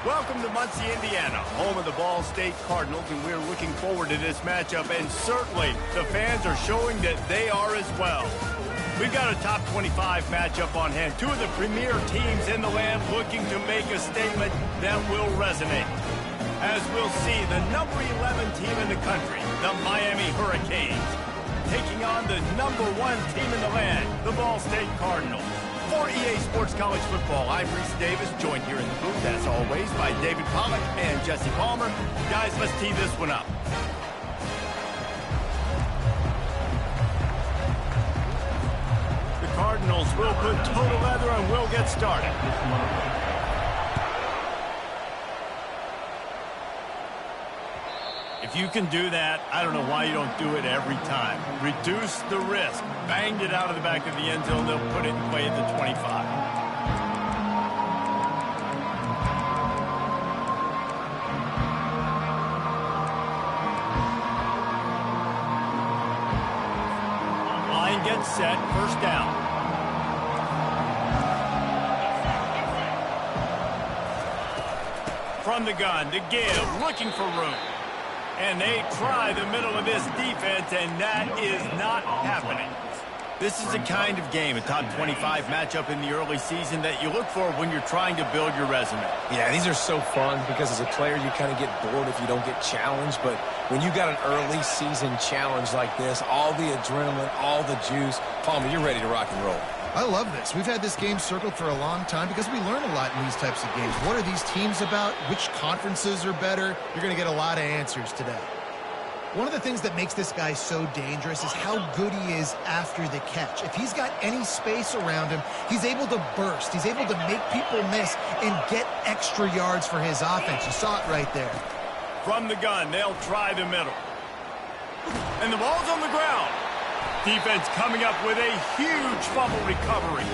Welcome to Muncie, Indiana, home of the Ball State Cardinals, and we're looking forward to this matchup, and certainly the fans are showing that they are as well. We've got a top 25 matchup on hand, two of the premier teams in the land looking to make a statement that will resonate. As we'll see, the number 11 team in the country, the Miami Hurricanes, taking on the number 1 team in the land, the Ball State Cardinals. For EA Sports College Football, I'm Reese Davis, joined here in the booth, as always, by David Pollack and Jesse Palmer. Guys, let's tee this one up. The Cardinals will put total leather and we'll get started. If you can do that, I don't know why you don't do it every time. Reduce the risk. Banged it out of the back of the end zone. They'll put it in play at the 25. Line gets set. First down. From the gun, to give, looking for room. And they try the middle of this defense, and that is not happening. This is the kind of game, a top 25 matchup in the early season, that you look for when you're trying to build your resume. Yeah, these are so fun because as a player, you kind of get bored if you don't get challenged. But when you got an early season challenge like this, all the adrenaline, all the juice, Palmer, you're ready to rock and roll. I love this. We've had this game circled for a long time because we learn a lot in these types of games. What are these teams about? Which conferences are better? You're going to get a lot of answers today. One of the things that makes this guy so dangerous is how good he is after the catch. If he's got any space around him, he's able to burst. He's able to make people miss and get extra yards for his offense. You saw it right there. From the gun, they'll try the middle. And the ball's on the ground. Defense coming up with a huge fumble recovery.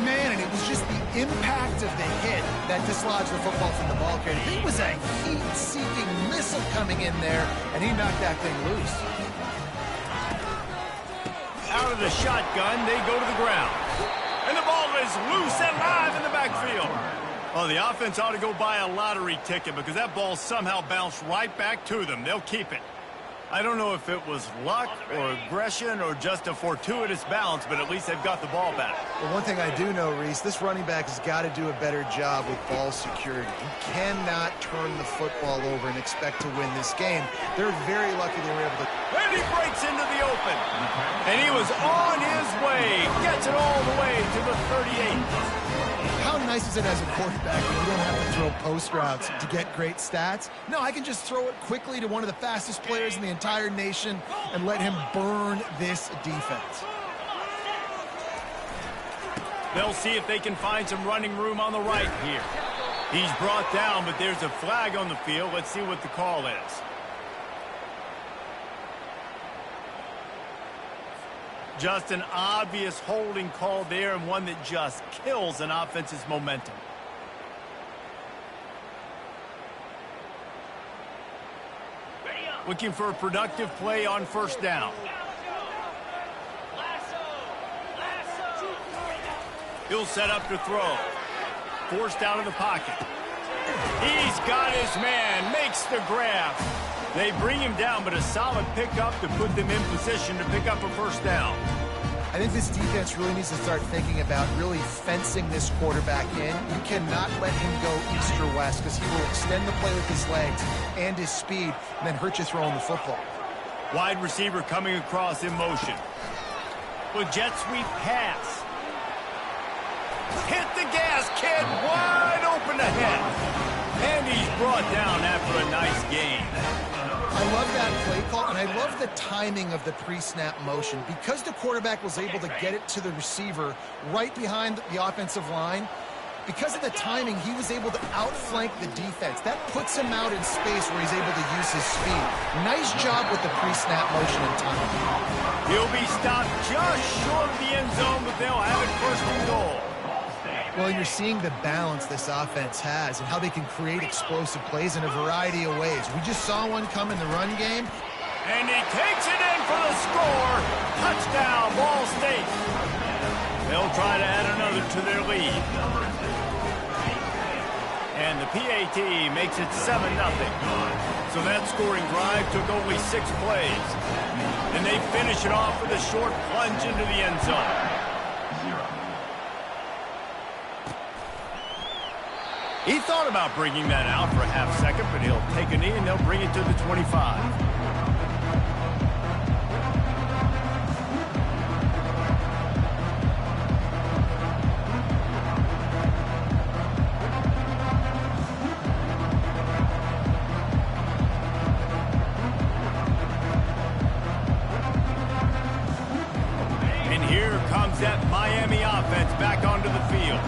Man, and it was just the impact of the hit that dislodged the football from the ball carrier. It was a heat-seeking missile coming in there, and he knocked that thing loose. Out of the shotgun, they go to the ground. And the ball is loose and live in the backfield. Oh, the offense ought to go buy a lottery ticket because that ball somehow bounced right back to them. They'll keep it. I don't know if it was luck or aggression or just a fortuitous balance, but at least they've got the ball back. Well, one thing I do know, Reese, this running back has got to do a better job with ball security. He cannot turn the football over and expect to win this game. They're very lucky they were able to. And he breaks into the open. And he was on his way. Gets it all the way to the 38. How nice is it as a quarterback when you don't have to throw post routes to get great stats? No, I can just throw it quickly to one of the fastest players in the entire nation and let him burn this defense. They'll see if they can find some running room on the right here. He's brought down, but there's a flag on the field. Let's see what the call is. Just an obvious holding call there, and one that just kills an offense's momentum. Looking for a productive play on first down. He'll set up to throw. Forced out of the pocket. He's got his man, makes the grab. They bring him down, but a solid pickup to put them in position to pick up a first down. I think this defense really needs to start thinking about really fencing this quarterback in. You cannot let him go east or west because he will extend the play with his legs and his speed and then hurt you throwing the football. Wide receiver coming across in motion. With jet sweep pass. Hit the gas, kid. Wide open ahead. And he's brought down after a nice gain. I love that play call, and I love the timing of the pre-snap motion. Because the quarterback was able to get it to the receiver right behind the offensive line, because of the timing, he was able to outflank the defense. That puts him out in space where he's able to use his speed. Nice job with the pre-snap motion and timing. He'll be stopped just short of the end zone, but they'll have it first and goal. Well, you're seeing the balance this offense has and how they can create explosive plays in a variety of ways. We just saw one come in the run game. And he takes it in for the score. Touchdown, Ball State. They'll try to add another to their lead. And the the PAT makes it 7-0. So that scoring drive took only 6 plays. And they finish it off with a short plunge into the end zone. He thought about bringing that out for a half second, but he'll take a knee and they'll bring it to the 25. That Miami offense back onto the field.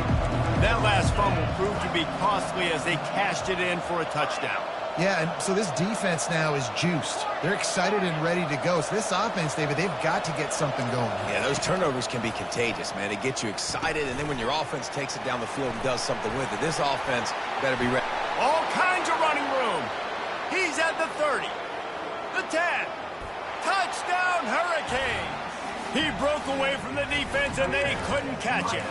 That last fumble proved to be costly as they cashed it in for a touchdown. Yeah, and so this defense now is juiced. They're excited and ready to go. So this offense, David, they've got to get something going. Yeah, those turnovers can be contagious, man. They get you excited, and then when your offense takes it down the field and does something with it, this offense better be ready. All kinds of running room. He's at the 30, the 10. Touchdown, Hurricanes. He broke away from the defense, and they couldn't catch it.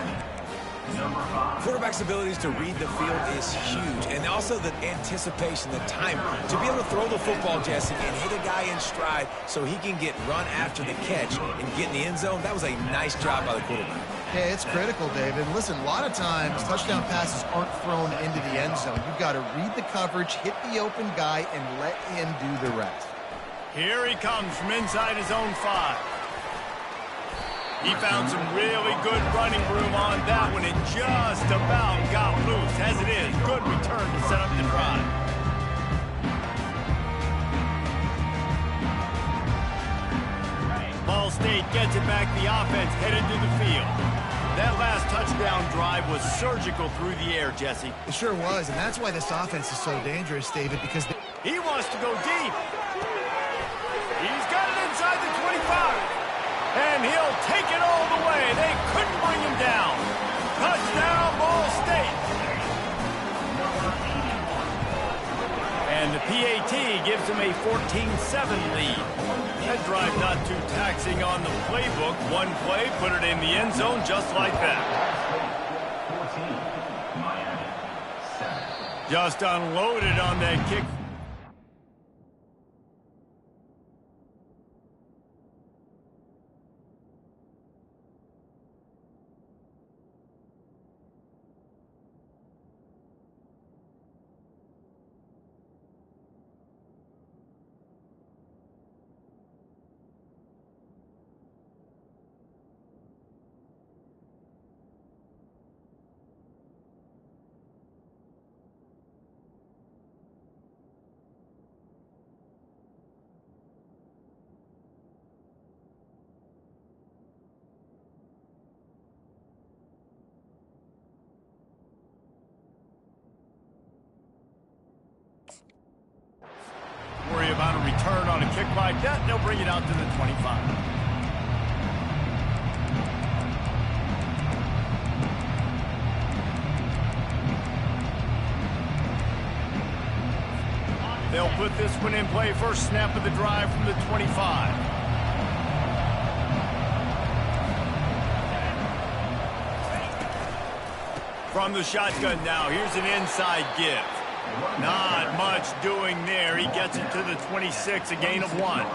Quarterback's abilities to read the field is huge, and also the anticipation, the time to be able to throw the football, Jesse, and hit a guy in stride so he can get run after the catch and get in the end zone. That was a nice job by the quarterback. Yeah, it's critical, David. Listen, a lot of times touchdown passes aren't thrown into the end zone. You've got to read the coverage, hit the open guy, and let him do the rest. Here he comes from inside his own 5. He found some really good running room on that one and just about got loose. As it is, good return to set up the drive. Ball State gets it back. The offense headed to the field. That last touchdown drive was surgical through the air, Jesse. It sure was, and that's why this offense is so dangerous, David, because he wants to go deep. He's got it inside the 25. And he'll take it all the way. They couldn't bring him down. Touchdown, Ball State. And the PAT gives him a 14-7 lead. That drive not too taxing on the playbook. One play, put it in the end zone just like that. Just unloaded on that kick. Worry about a return on a kick like that, and they'll bring it out to the 25. They'll put this one in play. First snap of the drive from the 25. From the shotgun now, here's an inside give. Not much doing there. He gets it to the 26, a gain of 1.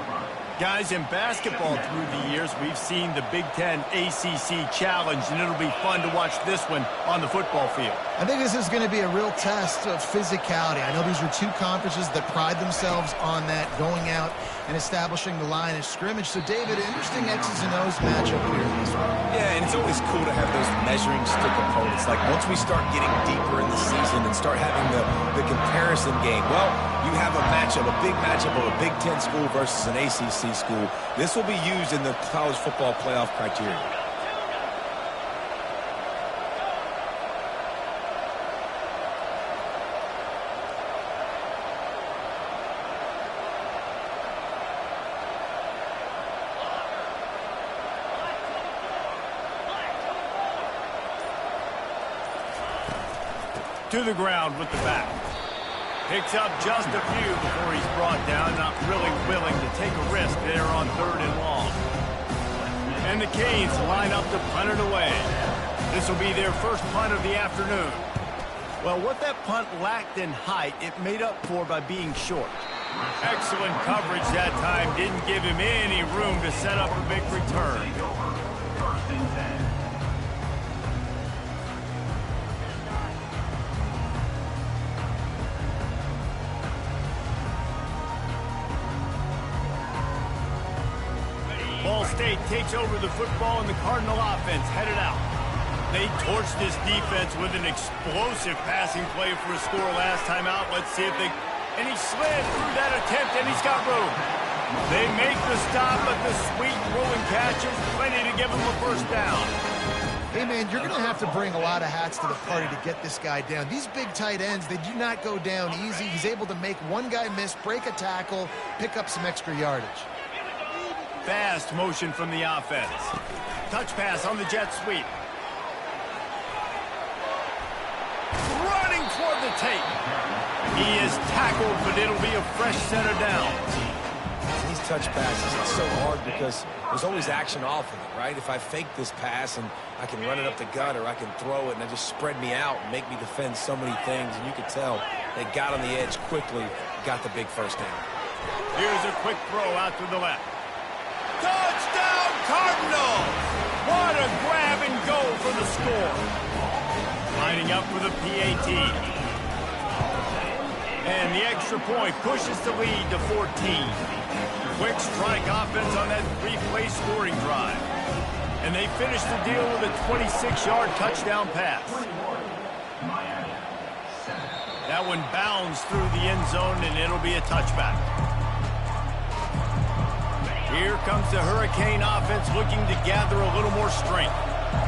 Guys, in basketball through the years, we've seen the Big Ten ACC Challenge, and it'll be fun to watch this one on the football field. I think this is going to be a real test of physicality. I know these are two conferences that pride themselves on that, going out and establishing the line of scrimmage. So, David, interesting X's and O's matchup here in this one. Yeah, and it's always cool to have those measuring stick opponents. Like, once we start getting deeper in the season and start having the comparison game, well, you have a matchup, a big matchup of a Big Ten school versus an ACC school. This will be used in the college football playoff criteria. To the ground with the back. Picks up just a few before he's brought down. Not really willing to take a risk there on 3rd and long. And the Canes line up to punt it away. This will be their first punt of the afternoon. Well, what that punt lacked in height, it made up for by being short. Excellent coverage that time. Didn't give him any room to set up a big return. Ball State takes over the football and the Cardinal offense headed out. They torched this defense with an explosive passing play for a score last time out. Let's see if they... And he slid through that attempt, and he's got room. They make the stop, but the sweet throwing catch is plenty to give him a first down. Hey, man, you're going to have to bring a lot of hats to the party to get this guy down. These big tight ends, they do not go down easy. He's able to make one guy miss, break a tackle, pick up some extra yardage. Fast motion from the offense. Touch pass on the jet sweep. Running toward the tape. He is tackled, but it'll be a fresh set of downs. These touch passes, it's so hard because there's always action off of it, right? If I fake this pass and I can run it up the gut or I can throw it and it just spread me out and make me defend so many things, and you can tell they got on the edge quickly, got the big first down. Here's a quick throw out to the left. Touchdown, Cardinals! What a grab and go for the score. Lining up for the PAT. And the extra point pushes the lead to 14. Quick strike offense on that three-play scoring drive. And they finish the deal with a 26-yard touchdown pass. That one bounds through the end zone, and it'll be a touchback. Here comes the Hurricane offense looking to gather a little more strength.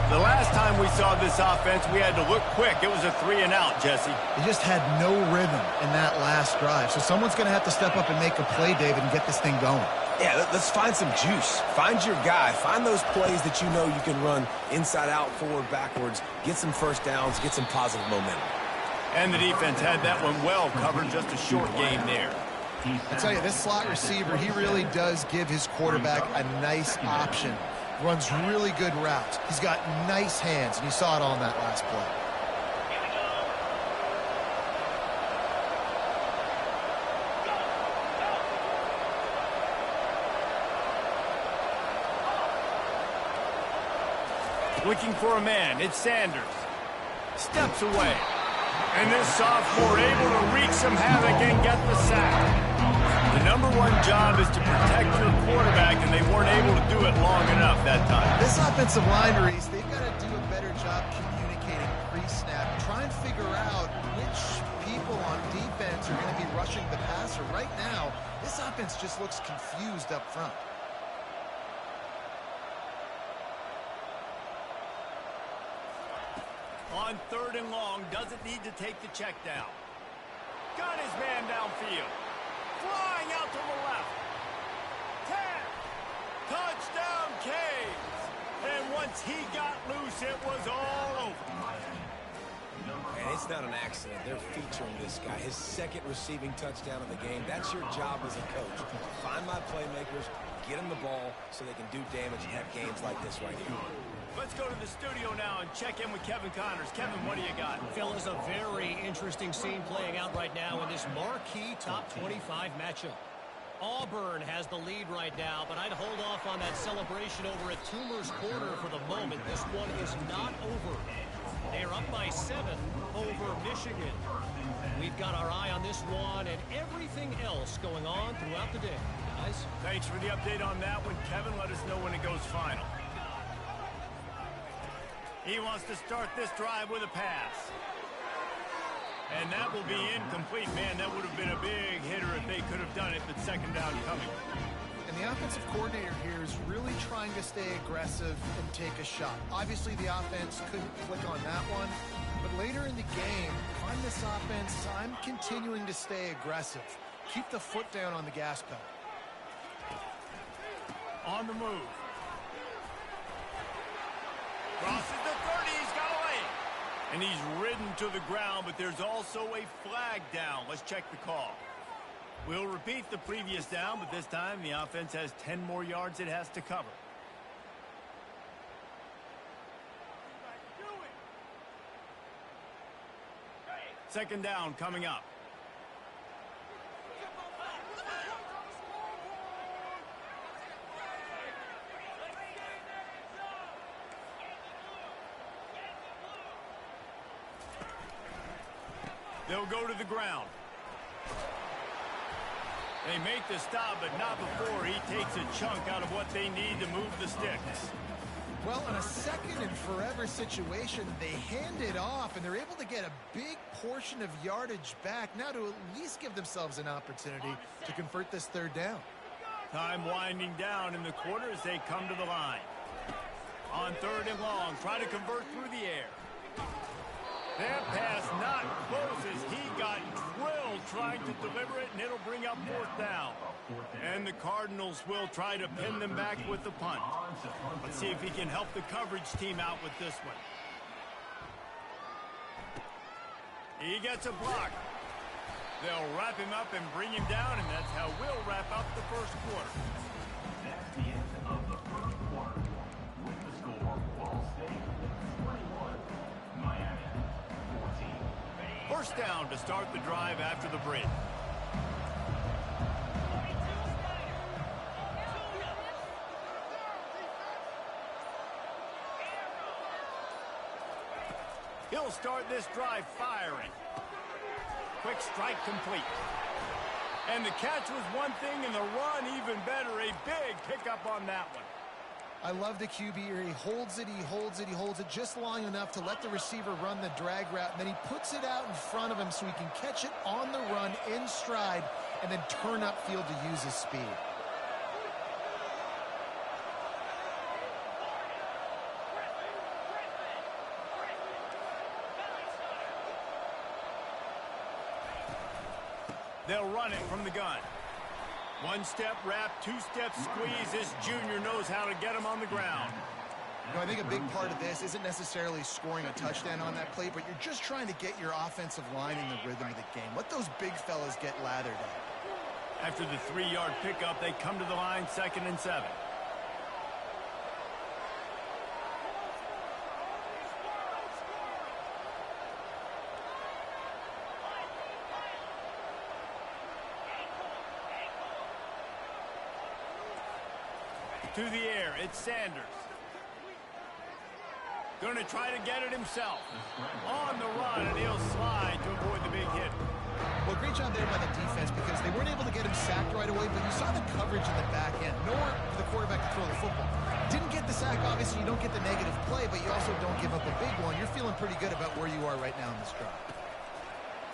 The last time we saw this offense, we had to look quick. It was a 3-and-out, Jesse. They just had no rhythm in that last drive. So someone's going to have to step up and make a play, David, and get this thing going. Yeah, let's find some juice. Find your guy. Find those plays that you know you can run inside out, forward, backwards. Get some first downs. Get some positive momentum. And the defense had that one well covered. Just a short game there. I tell you, this slot receiver, he really does give his quarterback a nice option. Runs really good routes. He's got nice hands, and you saw it on that last play. Looking for a man. It's Sanders. Steps away. And this sophomore able to wreak some havoc and get the sack. The number one job is to protect your quarterback, and they weren't able to do it long enough that time. This offensive line, Reese, they've got to do a better job communicating pre-snap. Try and figure out which people on defense are going to be rushing the passer. Right now, this offense just looks confused up front. On 3rd and long, doesn't need to take the check down. Got his man downfield. Flying out to the left. 10. Touchdown, Canes. And once he got loose, it was all over. And it's not an accident. They're featuring this guy. His second receiving touchdown of the game. That's your job as a coach. Find my playmakers, get them the ball so they can do damage and have games like this right here. Let's go to the studio now and check in with Kevin Connors. Kevin, what do you got? Fellas, a very interesting scene playing out right now in this marquee top 25 matchup. Auburn has the lead right now, but I'd hold off on that celebration over at Toomer's Corner for the moment. This one is not over. They're up by 7 over Michigan. We've got our eye on this one and everything else going on throughout the day, guys. Thanks for the update on that one, Kevin. Let us know when it goes final. He wants to start this drive with a pass. And that will be incomplete. Man, that would have been a big hitter if they could have done it, but second down coming. And the offensive coordinator here is really trying to stay aggressive and take a shot. Obviously, the offense couldn't click on that one. But later in the game, on this offense, I'm continuing to stay aggressive. Keep the foot down on the gas pedal. On the move. Crosses the 30, he's got away. And he's ridden to the ground, but there's also a flag down. Let's check the call. We'll repeat the previous down, but this time the offense has 10 more yards it has to cover. Second down coming up. They'll go to the ground. They make the stop, but not before he takes a chunk out of what they need to move the sticks. Well, in a second and forever situation, they hand it off, and they're able to get a big portion of yardage back now to at least give themselves an opportunity to convert this third down. Time winding down in the quarter as they come to the line. On third and long, try to convert through the air. That pass not close as he got drilled trying to deliver it, and it'll bring up fourth down. And the Cardinals will try to pin them back with the punt. Let's see if he can help the coverage team out with this one. He gets a block. They'll wrap him up and bring him down, and that's how we'll wrap up the first quarter. That's the end of the first quarter. With the score, Ball State 21, Miami 14. First down to start the drive after the break. He'll start this drive firing. Quick strike complete. And the catch was one thing, and the run even better. A big pickup on that one. I love the QB here. He holds it, he holds it, he holds it just long enough to let the receiver run the drag route, and then he puts it out in front of him so he can catch it on the run in stride and then turn upfield to use his speed. They'll run it from the gun. One-step wrap, two-step squeeze. This junior knows how to get him on the ground. You know, I think a big part of this isn't necessarily scoring a touchdown on that play, but you're just trying to get your offensive line in the rhythm of the game. Let those big fellas get lathered up. After the 3-yard pickup, they come to the line, 2nd and 7. To the air, it's Sanders. Going to try to get it himself. On the run, and he'll slide to avoid the big hit. Well, great job there by the defense because they weren't able to get him sacked right away, but you saw the coverage in the back end. Nowhere for the quarterback to throw the football. Didn't get the sack, obviously you don't get the negative play, but you also don't give up a big one. You're feeling pretty good about where you are right now in this drive.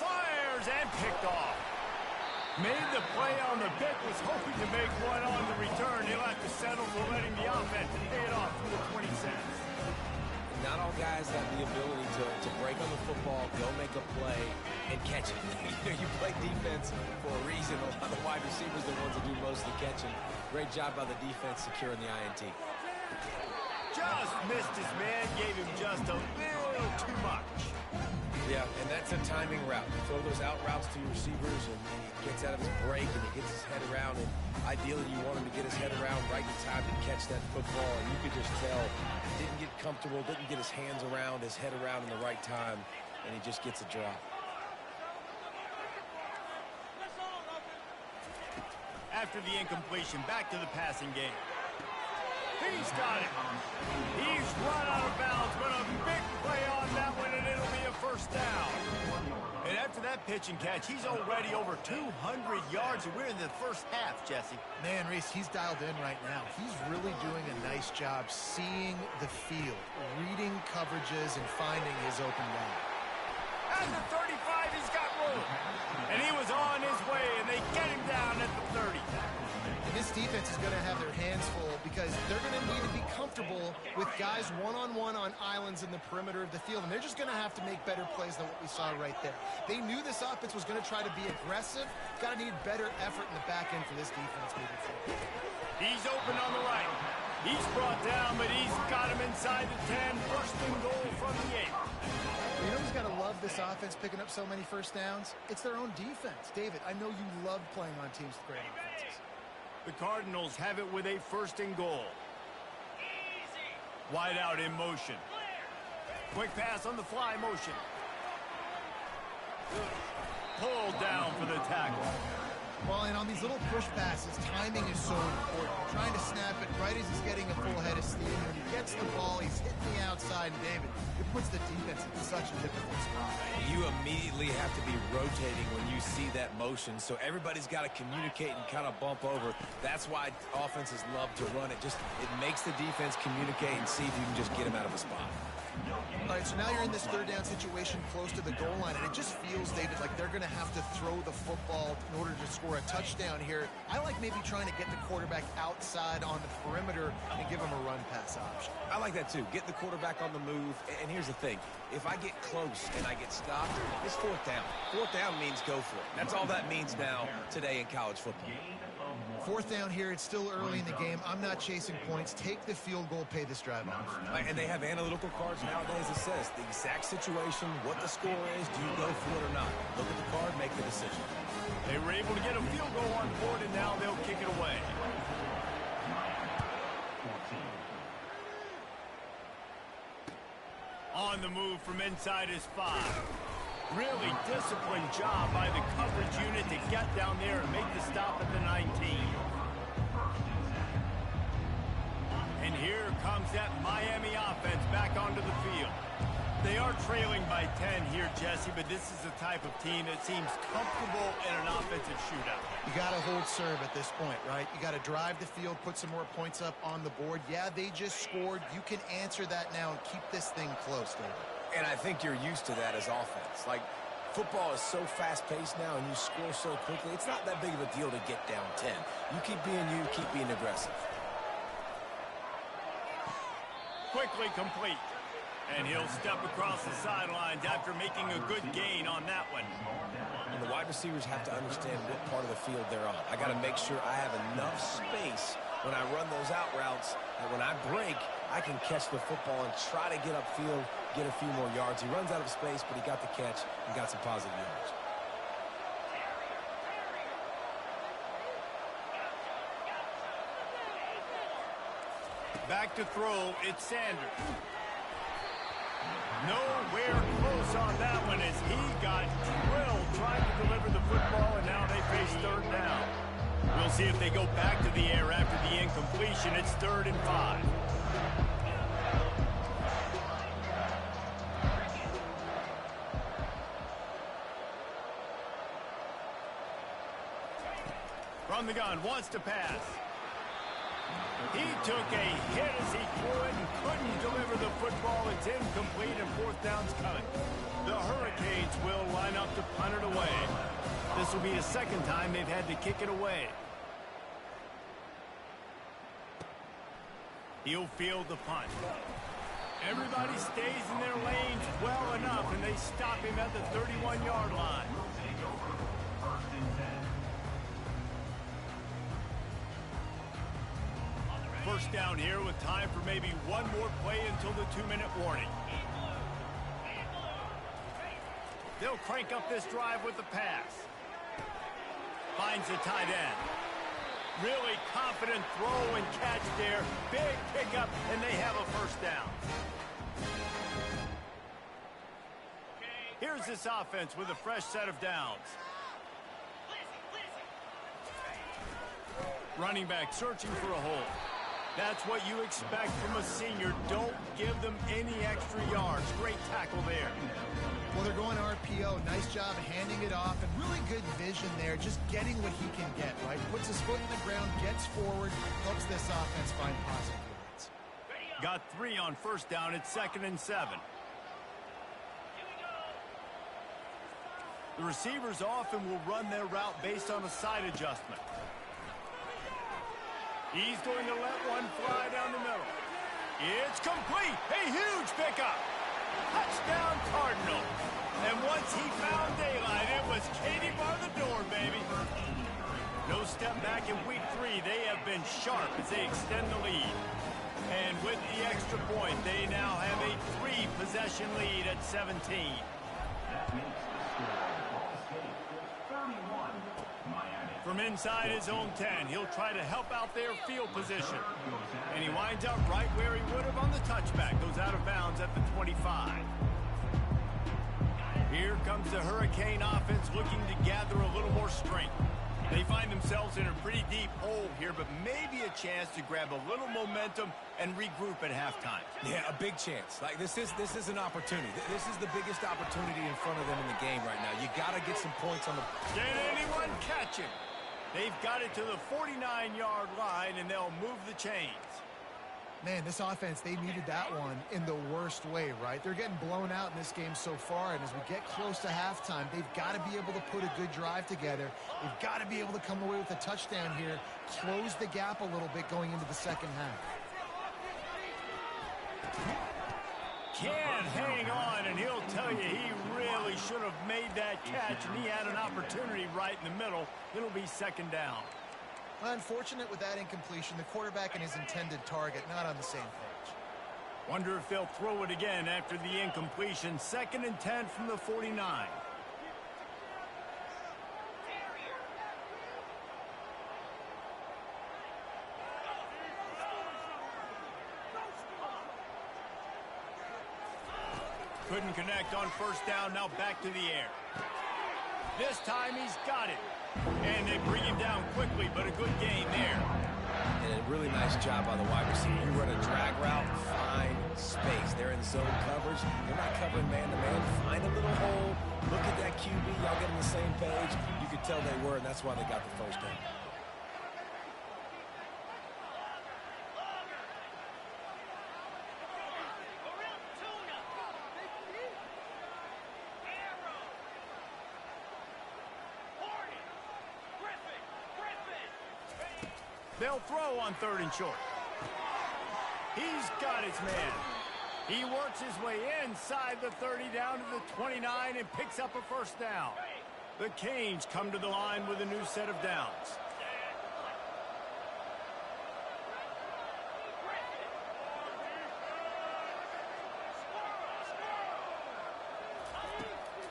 Fires and picked off. Made the play on the pick, was hoping to make one on the return. He'll have to settle for letting the offense pay it off through the 20 cents. Not all guys have the ability to break on the football, go make a play, and catch it. You play defense for a reason. A lot of wide receivers are the ones that do most of the catching. Great job by the defense securing the INT. Just missed his man, gave him just a little too much. Yeah, and that's a timing route. You throw those out routes to your receivers, and he gets out of his break, and he gets his head around, and ideally you want him to get his head around right in time to catch that football, and you could just tell he didn't get comfortable, didn't get his hands around, his head around in the right time, and he just gets a drop. After the incompletion, back to the passing game. He's got it. He's run out of bounds, but a big play on that one, and it'll be a first down. And after that pitch and catch, he's already over 200 yards, and we're in the first half, Jesse. Man, Reese, he's dialed in right now. He's really doing a nice job seeing the field, reading coverages, and finding his open guy. At the 35, he's got room. And he was on his way, and they get him down at the 30. And this defense is going to have their hands full because they're going to need to be comfortable with guys one-on-one on islands in the perimeter of the field, and they're just going to have to make better plays than what we saw right there. They knew this offense was going to try to be aggressive. Got to need better effort in the back end for this defense moving forward. He's open on the right. He's brought down, but he's got him inside the 10. First and goal from the 8. You know who's got to love this offense picking up so many first downs? It's their own defense. David, I know you love playing on teams with great offenses. The Cardinals have it with a first and goal. Wide out in motion. Quick pass on the fly motion. Pulled down for the tackle. Well, and on these little push passes, timing is so important. Trying to snap it right as he's getting a full head of steam. When he gets the ball, he's hitting the outside, and David, it puts the defense in such a difficult spot. You immediately have to be rotating when you see that motion, so everybody's got to communicate and kind of bump over. That's why offenses love to run it. It makes the defense communicate and see if you can just get him out of a spot. All right, so now you're in this third down situation close to the goal line, and it just feels, David, like they're going to have to throw the football in order to score a touchdown here. I like maybe trying to get the quarterback outside on the perimeter and give him a run-pass option. I like that, too. Get the quarterback on the move. And here's the thing. If I get close and I get stopped, it's fourth down. Fourth down means go for it. That's all that means now today in college football. Fourth down here. It's still early in the game. I'm not chasing points. Take the field goal, pay this drive off. And they have analytical cards nowadays that says the exact situation, what the score is, do you go for it or not? Look at the card, make the decision. They were able to get a field goal on board, and now they'll kick it away. On the move from inside his 5. Really disciplined job by the coverage unit to get down there and make the stop at the 19. And here comes that Miami offense back onto the field. They are trailing by 10 here, Jesse, but this is the type of team that seems comfortable in an offensive shootout. You got to hold serve at this point, right? You got to drive the field, put some more points up on the board. Yeah, they just scored. You can answer that now and keep this thing close, David. And I think you're used to that as offense. Like, football is so fast-paced now and you score so quickly, it's not that big of a deal to get down 10. You keep being aggressive. Quickly complete. And he'll step across the sidelines after making a good gain on that one. And the wide receivers have to understand what part of the field they're on. I got to make sure I have enough space when I run those out routes, and when I break, I can catch the football and try to get upfield, get a few more yards. He runs out of space, but he got the catch and got some positive yards. Back to throw, it's Sanders. Nowhere close on that one as he got drilled trying to deliver the football, and now they face third down. We'll see if they go back to the air after the incompletion. It's 3rd and 5. From the gun, wants to pass. He took a hit as he threw it and couldn't deliver the football. It's incomplete and 4th down's coming. The Hurricanes will line up to punt it away. This will be the second time they've had to kick it away. He'll field the punt. Everybody stays in their lanes well enough, and they stop him at the 31-yard line. First down here with time for maybe one more play until the 2-minute warning. They'll crank up this drive with the pass. Finds the tight end. Really confident throw and catch there. Big pickup, and they have a first down. Here's this offense with a fresh set of downs. Running back searching for a hole. That's what you expect from a senior. Don't give them any extra yards. Great tackle there. Well, they're going RPO. Nice job handing it off, and really good vision there, just getting what he can get, right? Puts his foot in the ground, gets forward, helps this offense find positive yards. Got 3 on first down. It's 2nd and 7. The receivers often will run their route based on a side adjustment. He's going to let one fly down the middle. It's complete. A huge pickup. Touchdown Cardinal. And once he found daylight, it was Katie bar the door, baby. No step back in week 3. They have been sharp as they extend the lead. And with the extra point, they now have a 3-possession lead at 17. That makes the score Ball State 31, Miami. From inside his own 10, he'll try to help out their field position. And he winds up right where he would have on the touchback. Goes out of bounds at the 25. Here comes the Hurricane offense looking to gather a little more strength. They find themselves in a pretty deep hole here, but maybe a chance to grab a little momentum and regroup at halftime. Yeah, a big chance. Like this is an opportunity. This is the biggest opportunity in front of them in the game right now. You got to get some points on the... Can anyone catch him? They've got it to the 49-yard line, and they'll move the chains. Man, this offense, they needed that one in the worst way, right? They're getting blown out in this game so far, and as we get close to halftime, they've got to be able to put a good drive together. They've got to be able to come away with a touchdown here, close the gap a little bit going into the second half. Can't hang on, and he'll tell you he really should have made that catch, and he had an opportunity right in the middle. It'll be second down. Unfortunate with that incompletion, the quarterback and his intended target not on the same page. Wonder if they'll throw it again after the incompletion. 2nd and 10 from the 49. Couldn't connect on first down, now back to the air. This time he's got it. And they bring him down quickly, but a good gain there. And a really nice job by the wide receiver. You run a drag route, find space. They're in zone coverage. They're not covering man-to-man. Find a little hole. Look at that QB. Y'all get on the same page. You could tell they were, and that's why they got the first down. They'll throw on 3rd and short. He's got his man. He works his way inside the 30 down to the 29 and picks up a first down. The Canes come to the line with a new set of downs.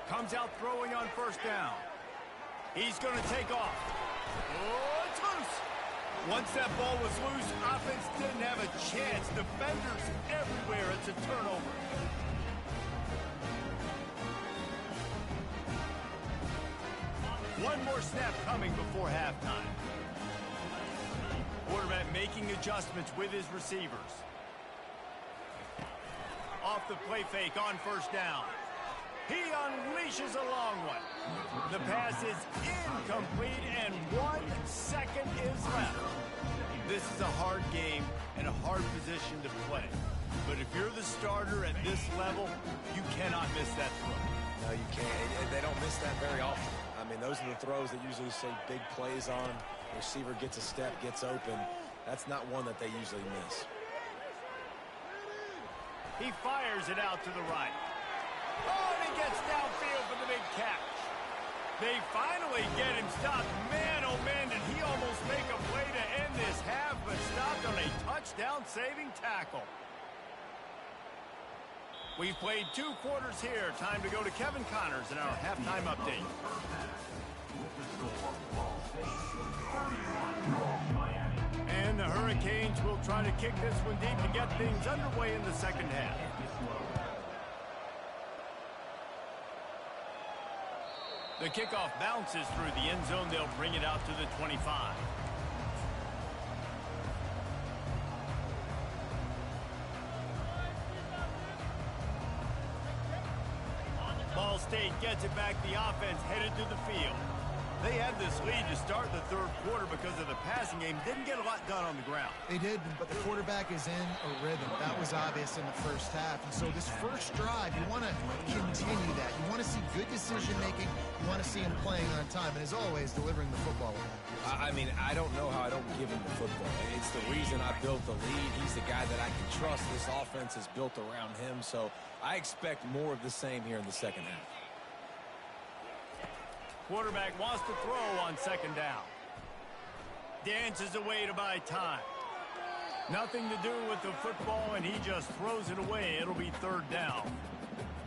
Comes out throwing on first down. He's going to take off. Oh, it's loose. Once that ball was loose, offense didn't have a chance. Defenders everywhere. It's a turnover. One more snap coming before halftime. Quarterback making adjustments with his receivers. Off the play fake on first down. He unleashes a long one. The pass is incomplete, and 1 second is left. This is a hard game and a hard position to play. But if you're the starter at this level, you cannot miss that throw. No, you can't. And they don't miss that very often. I mean, those are the throws that usually say big plays on. The receiver gets a step, gets open. That's not one that they usually miss. He fires it out to the right. Oh, and he gets downfield for the big catch. They finally get him stopped. Man, oh man, did he almost make a play to end this half, but stopped on a touchdown-saving tackle. We've played 2 quarters here. Time to go to Kevin Connors in our halftime update. And the Hurricanes will try to kick this one deep to get things underway in the second half. The kickoff bounces through the end zone. They'll bring it out to the 25. Ball State gets it back. The offense headed to the field. They had this lead to start the 3rd quarter because of the passing game. Didn't get a lot done on the ground. They did, but the quarterback is in a rhythm. That was obvious in the first half. And so this first drive, you want to continue that. You want to see good decision-making. You want to see him playing on time. And as always, delivering the football. I mean, I don't know how I don't give him the football. It's the reason I built the lead. He's the guy that I can trust. This offense is built around him. So I expect more of the same here in the second half. Quarterback wants to throw on second down. Dances away to buy time. Nothing to do with the football, and he just throws it away. It'll be 3rd down.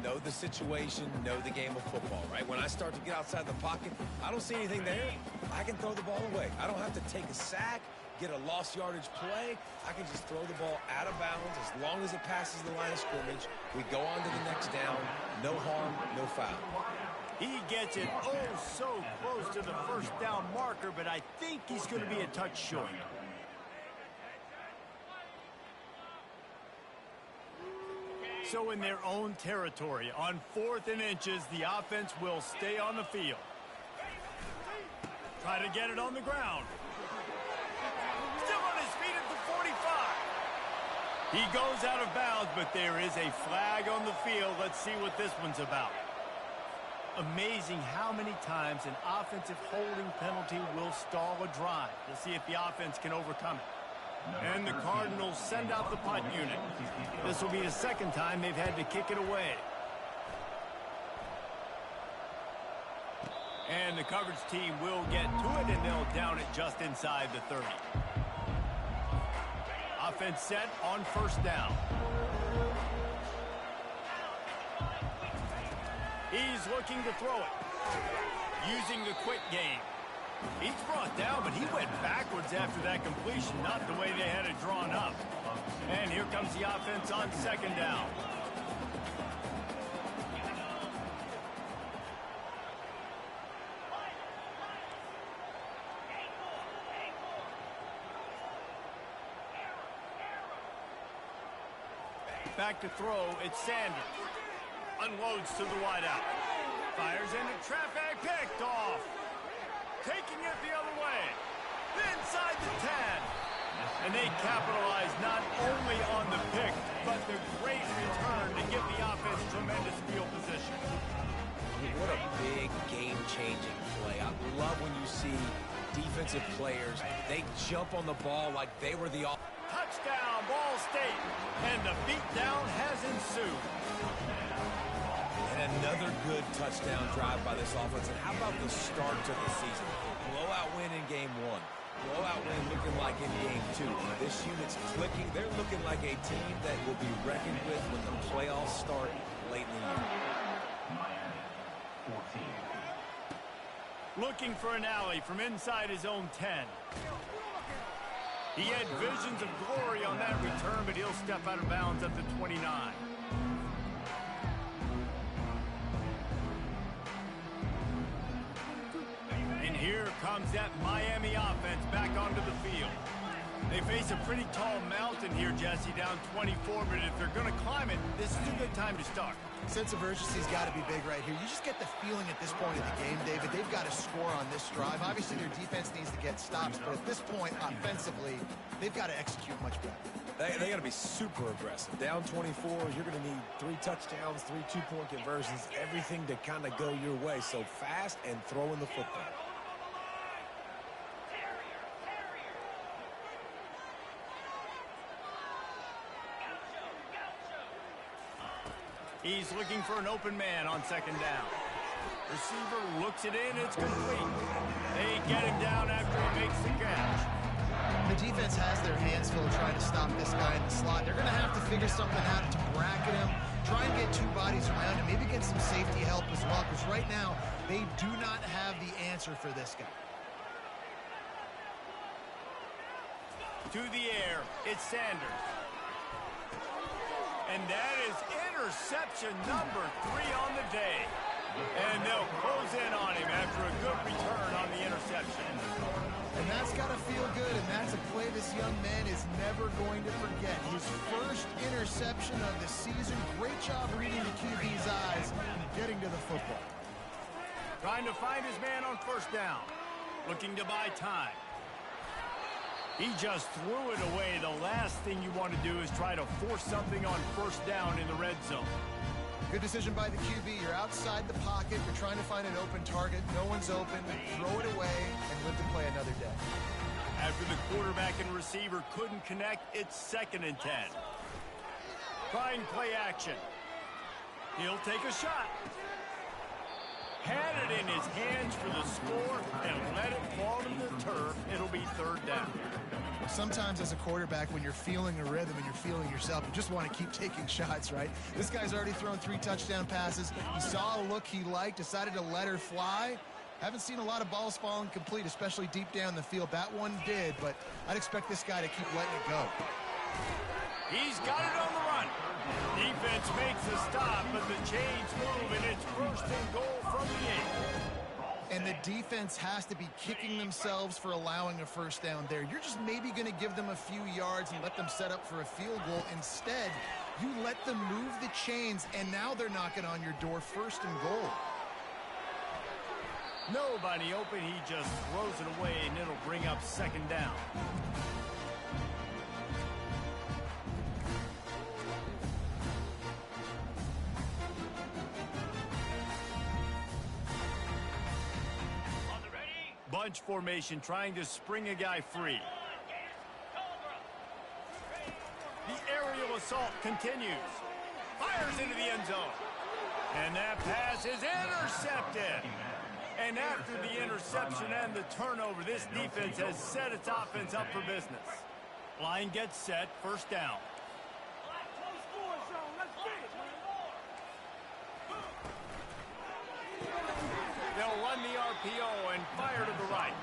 Know the situation, know the game of football, right? When I start to get outside the pocket, I don't see anything there. I can throw the ball away. I don't have to take a sack, get a lost yardage play. I can just throw the ball out of bounds as long as it passes the line of scrimmage. We go on to the next down. No harm, no foul. He gets it oh so close to the first down marker, but I think he's going to be a touch short. So in their own territory, on 4th and inches, the offense will stay on the field. Try to get it on the ground. Still on his feet at the 45. He goes out of bounds, but there is a flag on the field. Let's see what this one's about. Amazing how many times an offensive holding penalty will stall a drive. We'll see if the offense can overcome it. And the Cardinals send out the punt unit. This will be the second time they've had to kick it away. And the coverage team will get to it, and they'll down it just inside the 30. Offense set on first down. He's looking to throw it. Using the quick game. He's brought down, but he went backwards after that completion, not the way they had it drawn up. And here comes the offense on second down. Back to throw, it's Sanders. Unloads to the wideout. Fires into traffic, picked off. Taking it the other way. Inside the 10. And they capitalize not only on the pick, but the great return to give the offense tremendous field position. What a big game-changing play. I love when you see defensive players, they jump on the ball like they were the touchdown, Ball State. And the beatdown has ensued. And another good touchdown drive by this offense. And how about the start to the season? Blowout win in game 1. Blowout win looking like in game 2. This unit's clicking. They're looking like a team that will be reckoned with when the playoffs start late in the year. Miami, 14. Looking for an alley from inside his own 10. He had visions of glory on that return, but he'll step out of bounds at the 29. And here comes that Miami offense back onto the field. They face a pretty tall mountain here, Jesse, down 24, but if they're going to climb it, this is a good time to start. Sense of urgency's got to be big right here. You just get the feeling at this point of the game, David, they've got to score on this drive. Obviously, their defense needs to get stops, but at this point, offensively, they've got to execute much better. They got to be super aggressive. Down 24, you're going to need 3 touchdowns, 3 two-point conversions, everything to kind of go your way. So fast and throwing the football. He's looking for an open man on second down. Receiver looks it in, it's complete. They get him down after he makes the catch. The defense has their hands full trying to stop this guy in the slot. They're going to have to figure something out to bracket him, try and get 2 bodies around him, maybe get some safety help as well, because right now they do not have the answer for this guy. To the air, it's Sanders. And that is interception number 3 on the day. And they'll close in on him after a good return on the interception. And that's got to feel good, and that's a play this young man is never going to forget. His first interception of the season. Great job reading the QB's eyes and getting to the football. Trying to find his man on first down. Looking to buy time. He just threw it away. The last thing you want to do is try to force something on first down in the red zone. Good decision by the QB. You're outside the pocket. You're trying to find an open target. No one's open. Throw it away and live to play another day. After the quarterback and receiver couldn't connect, it's 2nd and 10. Try and play action. He'll take a shot. Had it in his hands for the score and let it fall to the turf. It'll be 3rd down. Sometimes as a quarterback, when you're feeling a rhythm and you're feeling yourself, you just want to keep taking shots, right? This guy's already thrown 3 touchdown passes. He saw a look he liked, decided to let her fly. Haven't seen a lot of balls falling complete, especially deep down the field. That one did, but I'd expect this guy to keep letting it go. He's got it on the run. Defense makes a stop, but the chains move, and it's first and goal from the 8. And the defense has to be kicking themselves for allowing a first down there. You're just maybe going to give them a few yards and let them set up for a field goal. Instead, you let them move the chains, and now they're knocking on your door, first and goal. Nobody open, he just throws it away, and it'll bring up second down. Bunch formation, trying to spring a guy free. The aerial assault continues. Fires into the end zone. And that pass is intercepted. And after the interception and the turnover, this defense has set its offense up for business. Line gets set, first down. They'll run the RPO and fire to the right.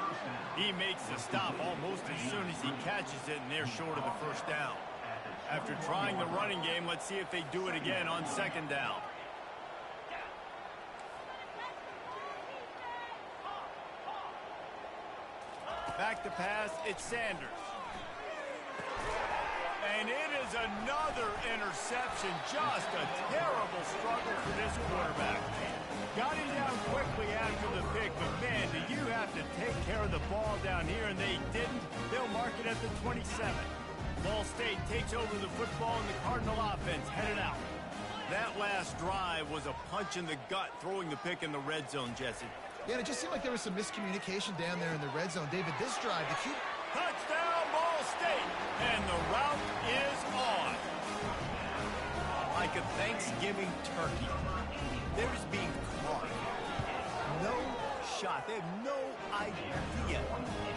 He makes the stop almost as soon as he catches it, and they're short of the first down. After trying the running game, let's see if they do it again on second down. Back to pass, it's Sanders. And it is another interception. Just a terrible struggle for this quarterback. Got him down quickly after the pick, but man, do you have to take care of the ball down here, and they didn't. They'll mark it at the 27. Ball State takes over the football, and the Cardinal offense headed out. That last drive was a punch in the gut, throwing the pick in the red zone, Jesse. Yeah, and it just seemed like there was some miscommunication down there in the red zone. David, this drive, the key... Touchdown, Ball State! And the route is on. Like a Thanksgiving turkey. They're just being caught. No shot. They have no idea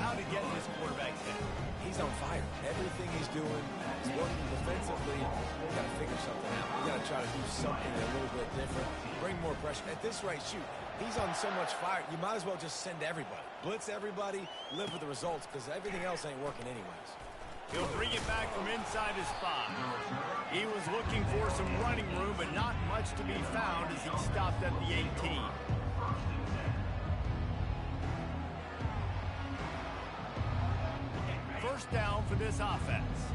how to get in this quarterback's head. He's on fire. Everything he's doing is working defensively. We got to figure something out. We got to try to do something a little bit different. Bring more pressure. At this rate, shoot. He's on so much fire, you might as well just send everybody. Blitz everybody, live with the results, because everything else ain't working anyways. He'll bring it back from inside his spot. He was looking for some running room, but not much to be found as he stopped at the 18. First down for this offense.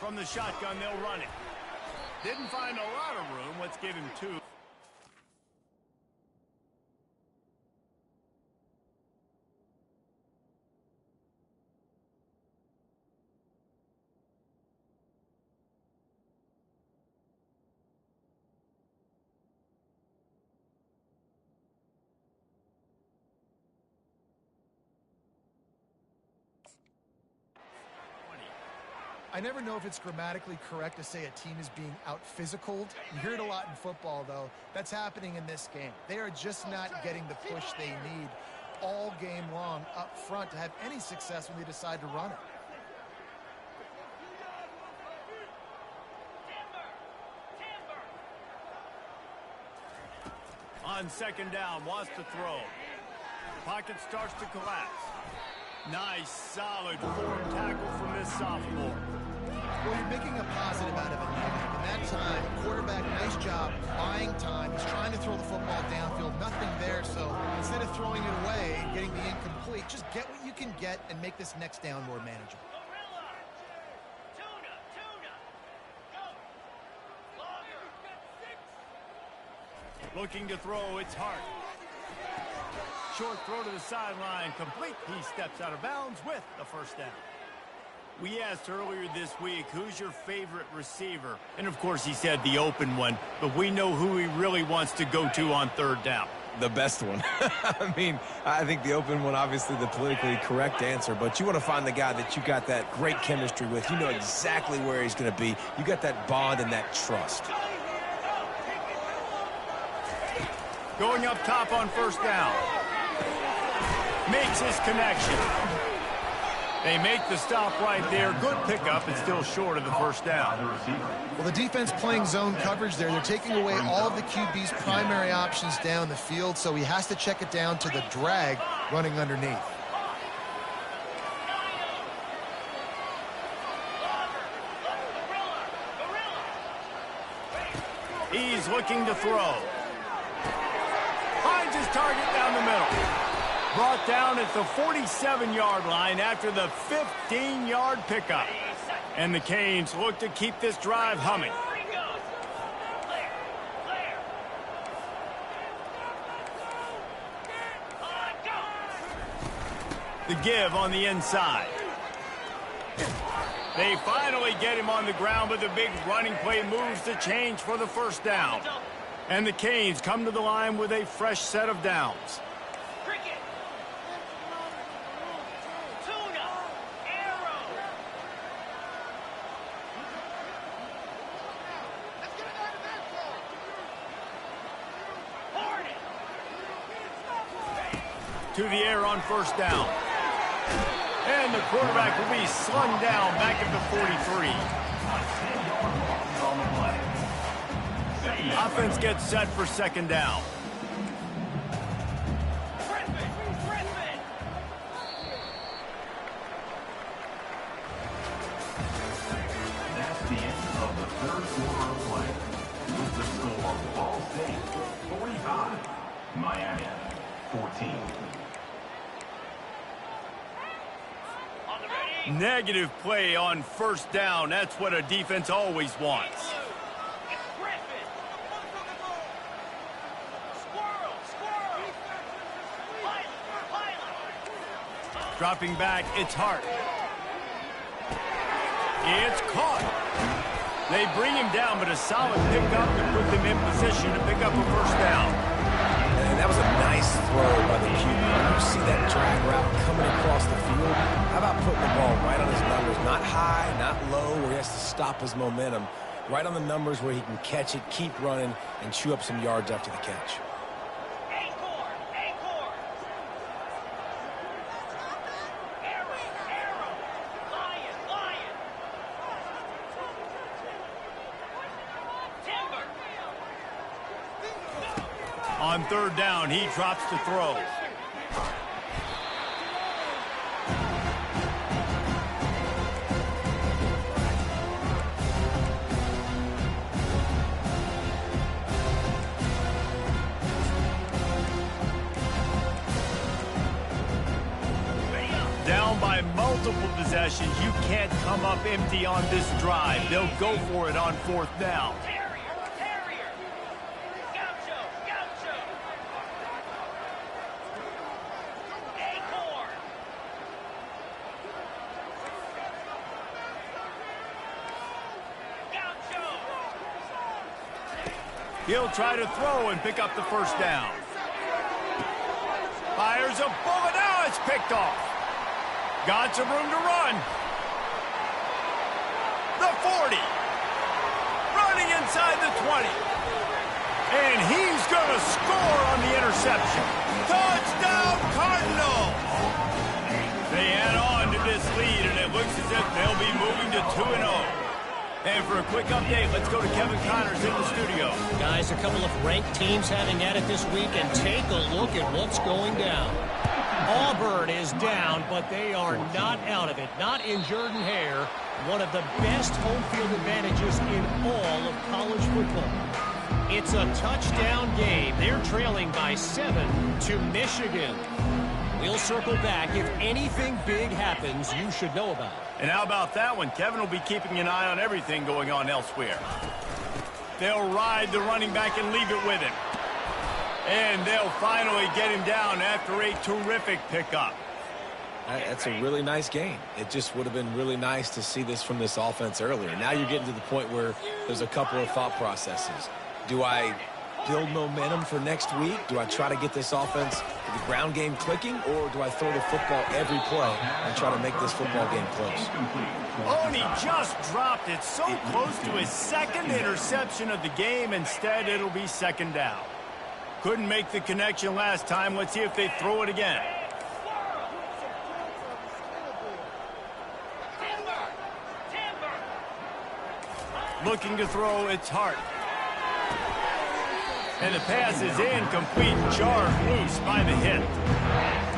From the shotgun, they'll run it. Didn't find a lot of room. Let's give him 2. I never know if it's grammatically correct to say a team is being out-physicaled. You hear it a lot in football, though. That's happening in this game. They are just not getting the push they need all game long up front to have any success when they decide to run it. On second down, wants to throw. Pocket starts to collapse. Nice, solid form tackle from this sophomore. Well, you're making a positive out of a negative. In that time, quarterback, nice job, buying time. He's trying to throw the football downfield. Nothing there, so instead of throwing it away and getting the incomplete, just get what you can get and make this next down more manageable. Looking to throw, it's Hart. Short throw to the sideline, complete. He steps out of bounds with the first down. We asked earlier this week, who's your favorite receiver? And, of course, he said the open one, but we know who he really wants to go to on third down. The best one. I mean, I think the open one, obviously the politically correct answer, but you want to find the guy that you got that great chemistry with. You know exactly where he's going to be. You got that bond and that trust. Going up top on first down. Makes his connection. They make the stop right there. Good pickup, and still short of the first down. Well, the defense playing zone coverage there. They're taking away all of the QB's primary options down the field, so he has to check it down to the drag running underneath. He's looking to throw. Finds his target down the middle. Brought down at the 47-yard line after the 15-yard pickup. And the Canes look to keep this drive humming. The give on the inside. They finally get him on the ground, but the big running play moves the change for the first down. And the Canes come to the line with a fresh set of downs. To the air on first down. And the quarterback will be slung down back at the 43. Offense gets set for second down. That's the end of the third quarter of play. With the score, Ball State 45, Miami 14. Negative play on first down. That's what a defense always wants. Dropping back, it's Hart. It's caught. They bring him down, but a solid pickup to put them in position to pick up a first down. And that was a nice throw by the QB. You see that drag route coming across the field. How about putting the ball right on his numbers? Not high, not low, where he has to stop his momentum. Right on the numbers where he can catch it, keep running, and chew up some yards after the catch. On third down, he drops to throw. Down by multiple possessions, you can't come up empty on this drive. They'll go for it on fourth down. He'll try to throw and pick up the first down. Fires a bullet. Now it's picked off. Got some room to run. The 40. Running inside the 20. And he's going to score on the interception. Touchdown, Cardinals! They add on to this lead, and it looks as if they'll be moving to 2-0. And for a quick update, let's go to Kevin Connors in the studio. Guys, a couple of ranked teams having at it this week, and take a look at what's going down. Auburn is down, but they are not out of it. Not in Jordan-Hare, one of the best home field advantages in all of college football. It's a touchdown game. They're trailing by 7 to Michigan. We'll circle back. If anything big happens, you should know about it. And how about that one? Kevin will be keeping an eye on everything going on elsewhere. They'll ride the running back and leave it with him. And they'll finally get him down after a terrific pickup. That's a really nice game. It just would have been really nice to see this from this offense earlier. Now you're getting to the point where there's a couple of thought processes. Do I build momentum for next week? Do I try to get this offense, the ground game clicking, or do I throw the football every play and try to make this football game close? Oh, and he just dropped it so close to his second interception of the game. Instead, it'll be second down. Couldn't make the connection last time. Let's see if they throw it again. Looking to throw, it's Hart. And the pass is incomplete, jarred loose by the hit.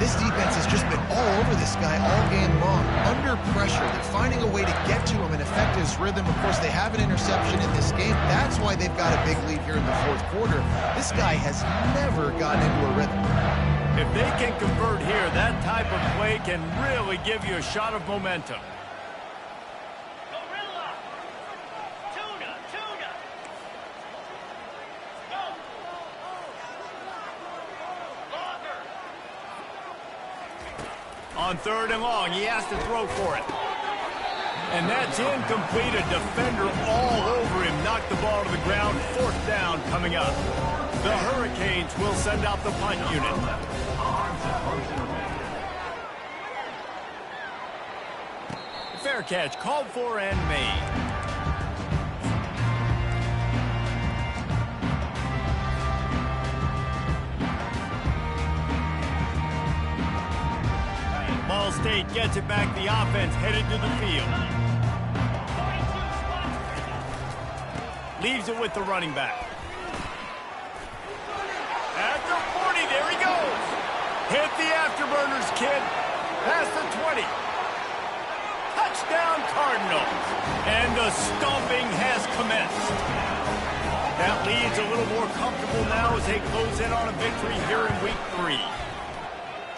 This defense has just been all over this guy all game long. Under pressure, they're finding a way to get to him and affect his rhythm. Of course, they have an interception in this game. That's why they've got a big lead here in the fourth quarter. This guy has never gotten into a rhythm. If they can convert here, that type of play can really give you a shot of momentum. On 3rd and long, he has to throw for it. And that's incomplete. A defender all over him. Knocked the ball to the ground. 4th down coming up. The Hurricanes will send out the punt unit. Fair catch, called for and made. Ball State gets it back. The offense headed to the field. Leaves it with the running back. At the 40, there he goes. Hit the afterburners, kid. Past the 20. Touchdown, Cardinals. And the stomping has commenced. That lead's a little more comfortable now as they close in on a victory here in week 3.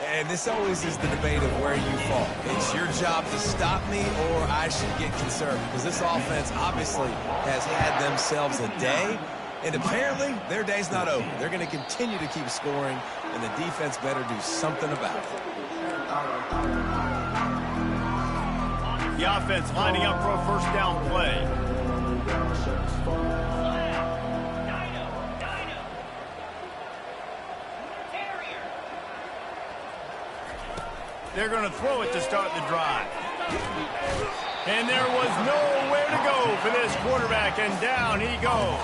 And this always is the debate of where you fall. It's your job to stop me, or I should get concerned. Because this offense obviously has had themselves a day, and apparently their day's not over. They're going to continue to keep scoring, and the defense better do something about it. The offense lining up for a 1st down play. They're going to throw it to start the drive. And there was nowhere to go for this quarterback, and down he goes.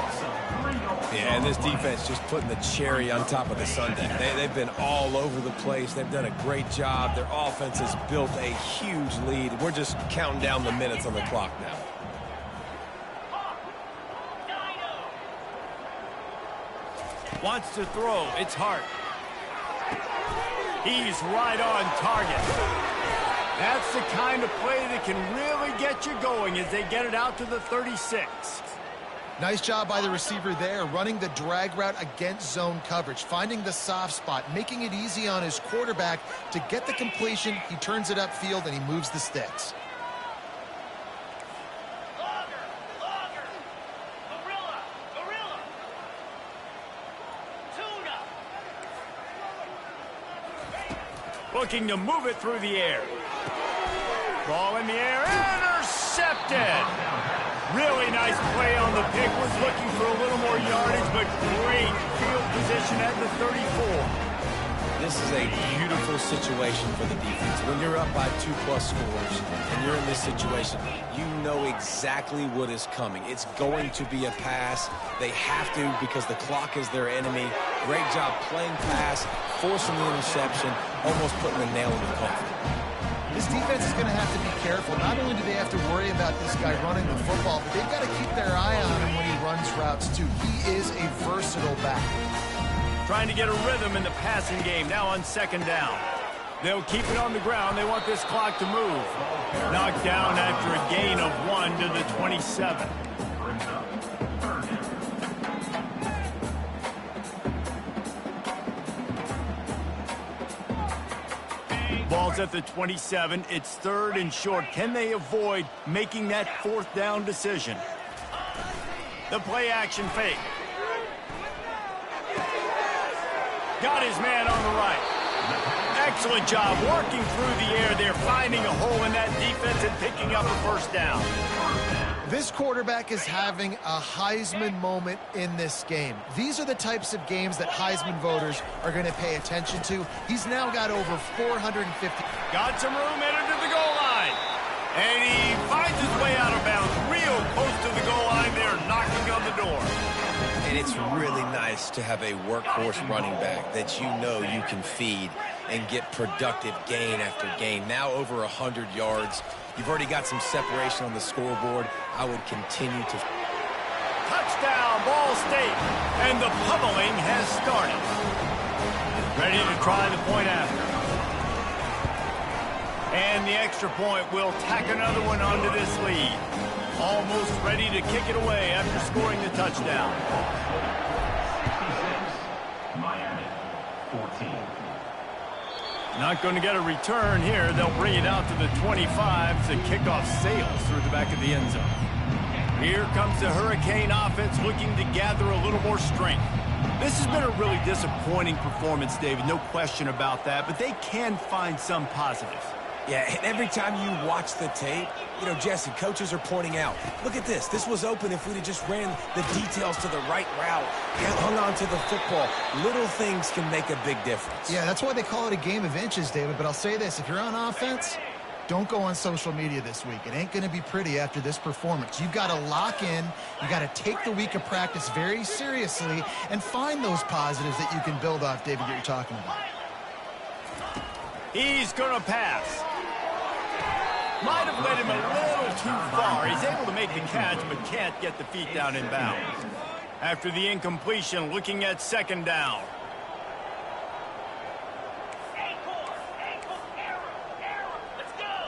Yeah, and this defense just putting the cherry on top of the sundae. They've been all over the place. They've done a great job. Their offense has built a huge lead. We're just counting down the minutes on the clock now. Wants to throw. It's Hart. He's right on target. That's the kind of play that can really get you going as they get it out to the 36. Nice job by the receiver there, running the drag route against zone coverage, finding the soft spot, making it easy on his quarterback to get the completion. He turns it upfield, and he moves the sticks. Looking to move it through the air. Ball in the air, intercepted. Really nice play on the pick. Was looking for a little more yardage, but great field position at the 34. This is a beautiful situation for the defense. When you're up by 2+ scores and you're in this situation, you know exactly what is coming. It's going to be a pass. They have to because the clock is their enemy. Great job playing pass, forcing the interception, almost putting the nail in the coffin. This defense is going to have to be careful. Not only do they have to worry about this guy running the football, but they've got to keep their eye on him when he runs routes too. He is a versatile back. Trying to get a rhythm in the passing game now on 2nd down. They'll keep it on the ground. They want this clock to move. Knocked down after a gain of 1 to the 27. Ball's at the 27. It's 3rd and short. Can they avoid making that 4th down decision? The play action fake. Got his man on the right. Excellent job working through the air. They're finding a hole in that defense and picking up a 1st down. This quarterback is having a Heisman moment in this game. These are the types of games that Heisman voters are going to pay attention to. He's now got over 450. Got some room headed to the goal line. And he finds his way out of bounds. Real close to the goal line there, knocking on the door. And it's really nice to have a workhorse running back that you know you can feed and get productive gain after gain. Now over 100 yards. You've already got some separation on the scoreboard. I would continue to... Touchdown, Ball State. And the pummeling has started. Ready to try the point after. And the extra point will tack another one onto this lead. Almost ready to kick it away after scoring the touchdown. 66, Miami, 14. Not going to get a return here. They'll bring it out to the 25 as the kickoff sails through the back of the end zone. Here comes the Hurricane offense looking to gather a little more strength. This has been a really disappointing performance, David, no question about that, but they can find some positives. Yeah, and every time you watch the tape, you know, Jesse, coaches are pointing out, look at this. This was open if we'd have just ran the details to the right route, hung on to the football. Little things can make a big difference. Yeah, that's why they call it a game of inches, David. But I'll say this, if you're on offense, don't go on social media this week. It ain't going to be pretty after this performance. You've got to lock in. You got to take the week of practice very seriously and find those positives that you can build off, David, that you're talking about. He's going to pass. Might have led him a little too far. He's able to make the catch, but can't get the feet down in bounds. After the incompletion, looking at second down.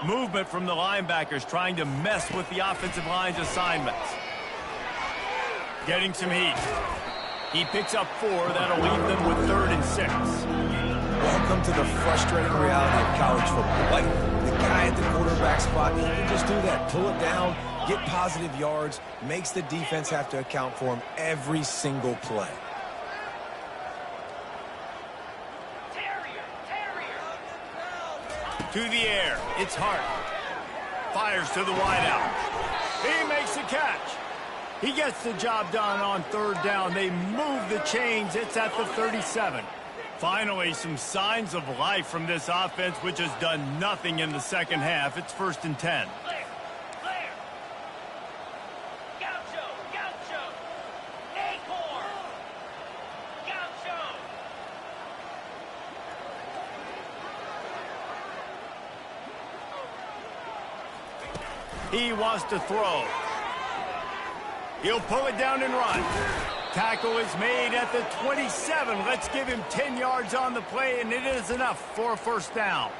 Movement from the linebackers trying to mess with the offensive line's assignments. Getting some heat. He picks up 4. That'll leave them with 3rd and 6. Welcome to the frustrating reality of college football. Like, the guy at the quarterback spot, he can just do that. Pull it down, get positive yards, makes the defense have to account for him every single play. To the air. It's Hart. Fires to the wideout. He makes the catch. He gets the job done on 3rd down. They move the chains. It's at the 37. Finally, some signs of life from this offense, which has done nothing in the second half. It's 1st and 10. He wants to throw. He'll pull it down and run. Tackle is made at the 27. Let's give him 10 yards on the play, and it is enough for a 1st down.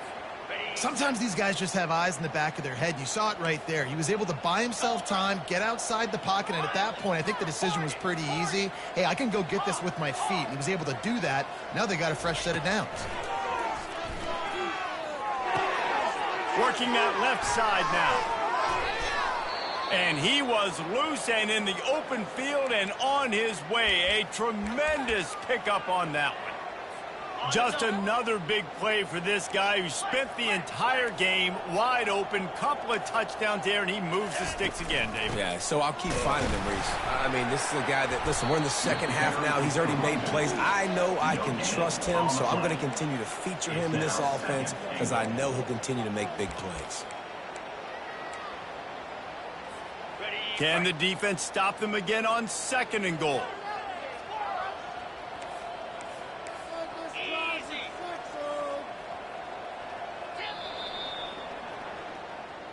Sometimes these guys just have eyes in the back of their head. You saw it right there. He was able to buy himself time, get outside the pocket, and at that point, I think the decision was pretty easy. Hey, I can go get this with my feet. He was able to do that. Now they got a fresh set of downs. Working that left side now. And he was loose and in the open field and on his way. A tremendous pickup on that one. Just another big play for this guy who spent the entire game wide open. Couple of touchdowns there, and he moves the sticks again, David. Yeah, so I'll keep finding him, Reese. I mean, this is a guy that, listen, we're in the second half now. He's already made plays. I know I can trust him, so I'm going to continue to feature him in this offense because I know he'll continue to make big plays. Can the defense stop them again on 2nd and goal?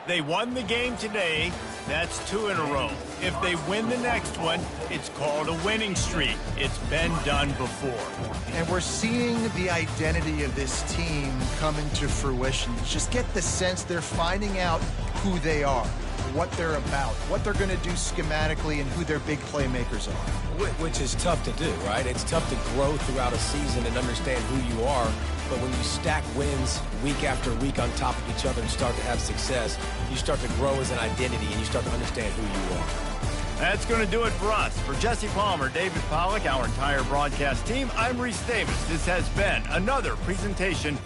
They won the game today. That's 2 in a row. If they win the next one, it's called a winning streak. It's been done before. And we're seeing the identity of this team come into fruition. Just get the sense they're finding out who they are, what they're about, what they're going to do schematically, and who their big playmakers are. Which is tough to do, right? It's tough to grow throughout a season and understand who you are. But when you stack wins week after week on top of each other and start to have success, you start to grow as an identity and you start to understand who you are. That's going to do it for us. For Jesse Palmer, David Pollack, our entire broadcast team, I'm Reese Davis. This has been another presentation